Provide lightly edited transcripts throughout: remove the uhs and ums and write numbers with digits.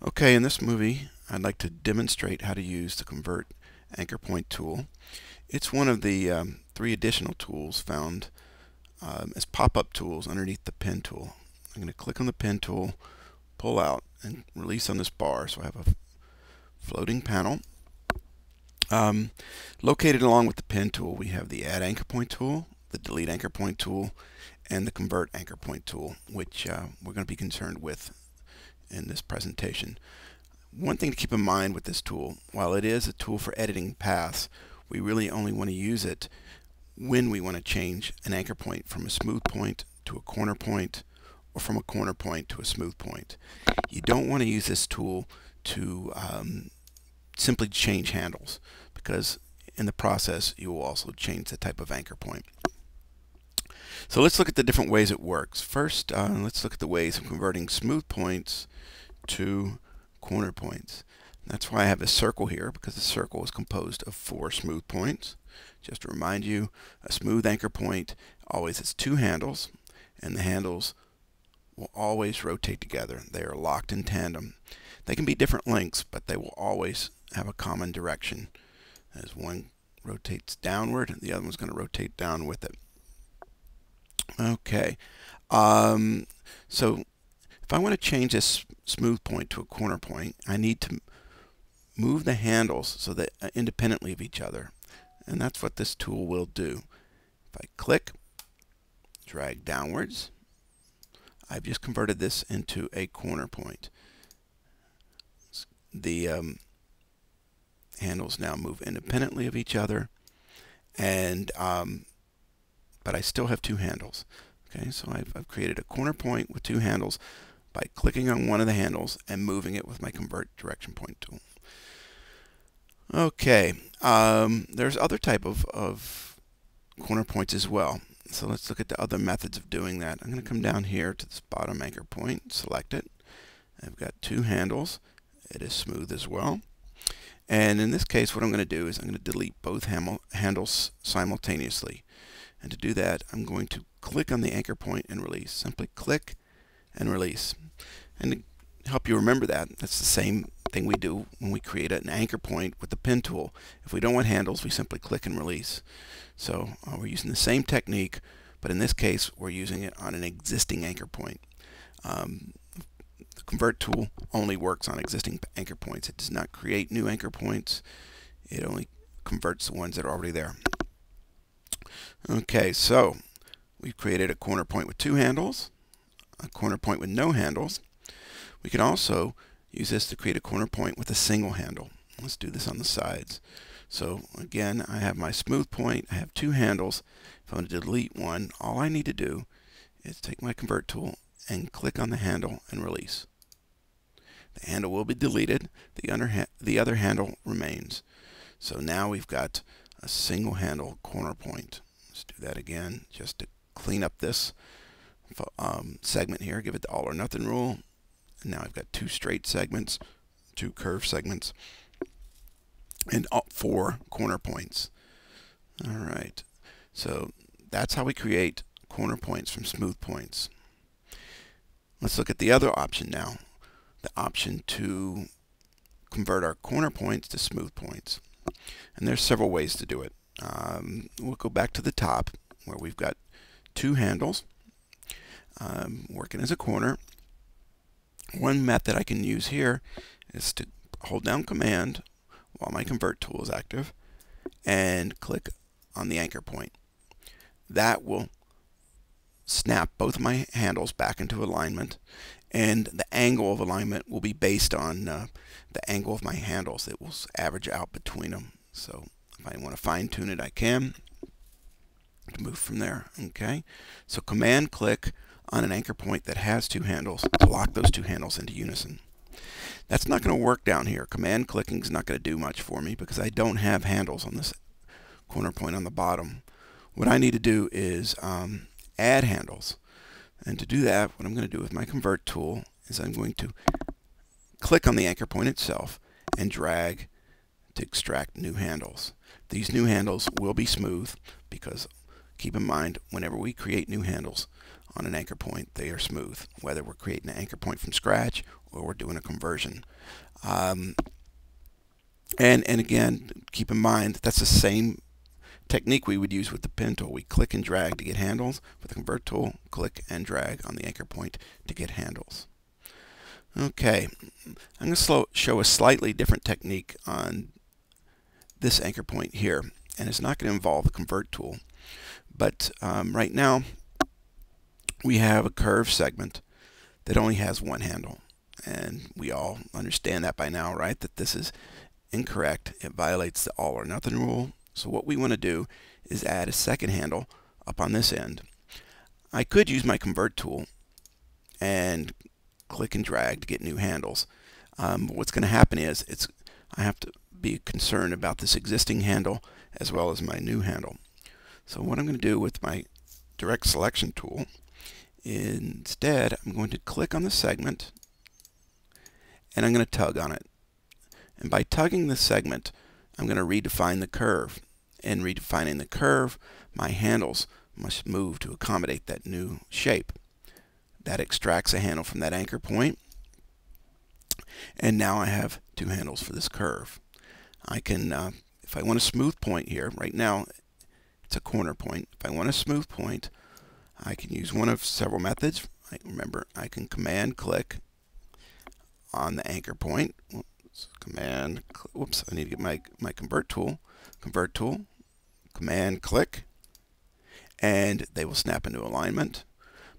Okay, in this movie, I'd like to demonstrate how to use the Convert Anchor Point tool. It's one of the three additional tools found as pop-up tools underneath the pen tool. I'm going to click on the pen tool, pull out, and release on this bar. So I have a floating panel. Located along with the pen tool, we have the Add Anchor Point tool, the Delete Anchor Point tool, and the Convert Anchor Point tool, which we're going to be concerned with in this presentation. One thing to keep in mind with this tool, while it is a tool for editing paths, we really only want to use it when we want to change an anchor point from a smooth point to a corner point, or from a corner point to a smooth point. You don't want to use this tool to simply change handles, because in the process you will also change the type of anchor point. So let's look at the different ways it works. First, let's look at the ways of converting smooth points to corner points. That's why I have a circle here, because the circle is composed of 4 smooth points. Just to remind you, a smooth anchor point always has 2 handles, and the handles will always rotate together. They are locked in tandem. They can be different lengths, but they will always have a common direction. As one rotates downward, the other one's going to rotate down with it. Okay, so if I want to change this smooth point to a corner point, I need to move the handles so that independently of each other, and that's what this tool will do. If I click, drag downwards, I've just converted this into a corner point. The handles now move independently of each other, and but I still have 2 handles. Okay, so I've created a corner point with 2 handles by clicking on one of the handles and moving it with my Convert Direction Point tool. Okay, there's other type of corner points as well. So let's look at the other methods of doing that. I'm going to come down here to this bottom anchor point, select it. I've got 2 handles. It is smooth as well. And in this case, what I'm going to do is I'm going to delete both handles simultaneously. And to do that, I'm going to click on the anchor point and release. Simply click and release. And to help you remember that, that's the same thing we do when we create an anchor point with the pen tool. If we don't want handles, we simply click and release. So we're using the same technique, but in this case, we're using it on an existing anchor point. The Convert tool only works on existing anchor points. It does not create new anchor points. It only converts the ones that are already there. Okay, so we've created a corner point with 2 handles, a corner point with no handles. We can also use this to create a corner point with a single handle. Let's do this on the sides. So again, I have my smooth point. I have 2 handles. If I want to delete one, all I need to do is take my Convert tool and click on the handle and release. The handle will be deleted. The other handle remains. So now we've got a single handle corner point. Let's do that again just to clean up this segment here. Give it the all or nothing rule. And now I've got 2 straight segments, 2 curved segments, and 4 corner points. All right. So that's how we create corner points from smooth points. Let's look at the other option now. The option to convert our corner points to smooth points. And there's several ways to do it. We'll go back to the top where we've got 2 handles working as a corner. One method I can use here is to hold down Command while my Convert tool is active and click on the anchor point. That will snap both of my handles back into alignment, and the angle of alignment will be based on the angle of my handles. It will average out between them. So if I want to fine tune it, I can move from there. Okay, so Command click on an anchor point that has 2 handles to lock those 2 handles into unison. That's not going to work down here. Command clicking is not going to do much for me because I don't have handles on this corner point on the bottom. What I need to do is add handles. And to do that, what I'm going to do with my Convert tool is I'm going to click on the anchor point itself and drag to extract new handles. These new handles will be smooth because keep in mind, whenever we create new handles on an anchor point, they are smooth, whether we're creating an anchor point from scratch where we're doing a conversion. And again, keep in mind that's the same technique we would use with the pen tool. We click and drag to get handles. With the convert tool, click and drag on the anchor point to get handles. Okay, I'm going to show a slightly different technique on this anchor point here, and it's not going to involve the convert tool. But right now we have a curved segment that only has one handle, and we all understand that by now, right? That this is incorrect. It violates the all or nothing rule. So what we want to do is add a second handle up on this end. I could use my convert tool and click and drag to get new handles. What's going to happen is I have to be concerned about this existing handle as well as my new handle. So what I'm going to do with my direct selection tool, instead I'm going to click on the segment and I'm going to tug on it. And by tugging the segment, I'm going to redefine the curve. In redefining the curve, my handles must move to accommodate that new shape. That extracts a handle from that anchor point. And now I have two handles for this curve. I can, if I want a smooth point here, right now it's a corner point. If I want a smooth point, I can use one of several methods. Remember, I can command click on the anchor point. Command, whoops, I need to get my convert tool, command click, and they will snap into alignment.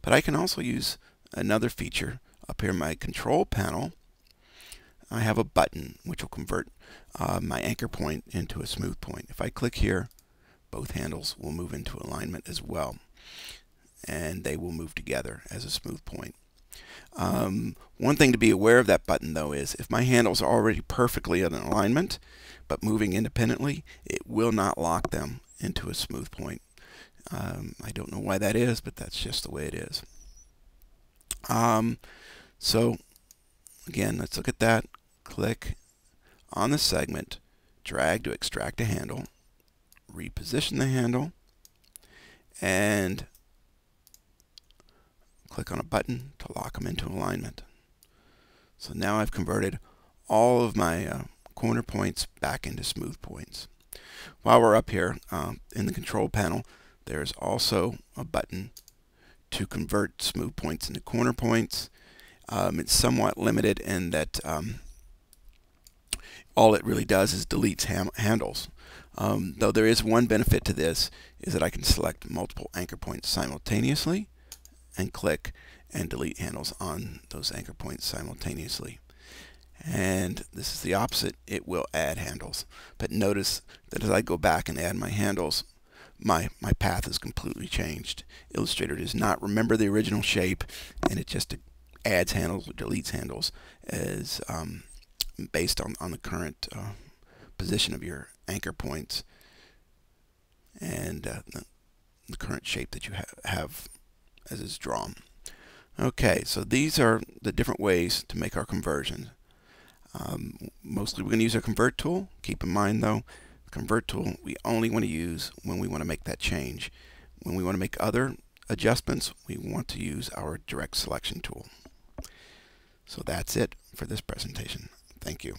But I can also use another feature up here in my control panel. I have a button which will convert my anchor point into a smooth point. If I click here, both handles will move into alignment as well, and they will move together as a smooth point. One thing to be aware of that button though is if my handles are already perfectly in alignment but moving independently, it will not lock them into a smooth point. I don't know why that is, but that's just the way it is. So again, let's look at that. Click on the segment, drag to extract a handle, reposition the handle, and click on a button to lock them into alignment. So now I've converted all of my corner points back into smooth points. While we're up here in the control panel, there's also a button to convert smooth points into corner points. It's somewhat limited in that all it really does is deletes handles. Though there is one benefit to this, is that I can select multiple anchor points simultaneously and click and delete handles on those anchor points simultaneously. And this is the opposite. It will add handles. But notice that as I go back and add my handles, my path is completely changed. Illustrator does not remember the original shape, and it just adds handles or deletes handles as based on the current position of your anchor points and the current shape that you have as it's drawn. Okay, so these are the different ways to make our conversion. Mostly we're going to use our convert tool. Keep in mind though, the convert tool we only want to use when we want to make that change. When we want to make other adjustments, we want to use our direct selection tool. So that's it for this presentation. Thank you.